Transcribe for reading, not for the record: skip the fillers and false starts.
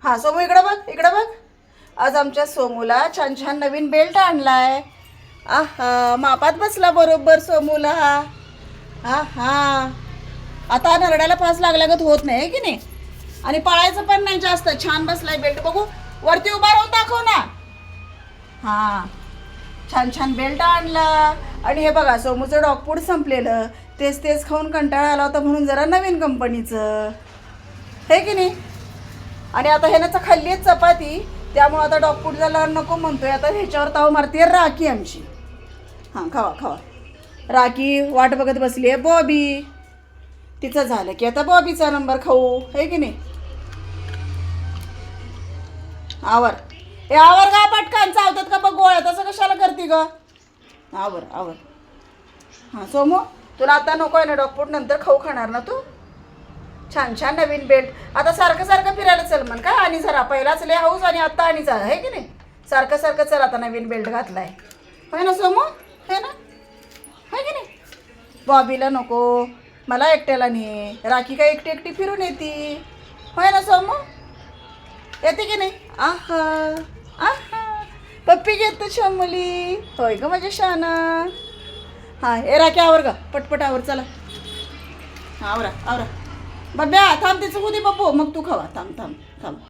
हां सोमू इकडं बघ, इकडं बघ. आज आमच्या सोमूला छान छान नवीन बेल्ट आणलाय. आहा, मापात बसला बरोबर सोमूला. हा हा, आता नरड्याला फास लागल्यागत होत नाही है की नाही. आणि पळायचं पण नाही जास्त. छान बसलाय बेल्ट. बघू वरती उभा राहून दाखव ना. हां, छान छान बेल्ट आणला. आणि हे बघा सोमूचं डॉग फूड संपलेलं. तेच तेच खाऊन कंटाळा आला होता म्हणून जरा नवीन कंपनीचं हे की नाही. आणि आता ह्यानं खाल्ली आहे चपाती, त्यामुळं आता डॉग फूड झाला नको म्हणतोय. आता ह्याच्यावर ताव मारते राखी आमची. हां खावा खावा. राखी वाट बघत बसली आहे बॉबी. तिचं झालं की आता बॉबीचा नंबर खाऊ हे की नाही. आवर ए आवर का पटकन चावतात का बघ गोळ्या. तसं कशाला करते ग. आवर आवर. हां सोमू, तुला आता नको आहे ना डॉग फूड, नंतर खाऊ खाणार ना तू. छान छान नवीन बेल्ट. आता सारखं सारखं फिरायला चल म्हण काय. आणि जरा पहिलाच लय हाऊस आणि आत्ता आणि जा आहे की नाही. सारखं सारखं चल आता नवीन बेल्ट घातलाय होय ना सोमू. है ना, है की नाही. बॉबीला नको, मला एकट्याला नाही. राखी काय एकटी एकटी फिरून येते होय ना सोमू. येते की नाही. आहा आहा, पप्पी घेतो शमुली होय ग माझ्या शाना. हां ए राखी आवर ग पटपट आवर. चला आवरा आवरा. बब्या थांब तिचं उदी बप्पू, मग तू खावा. थांब थांब थांब.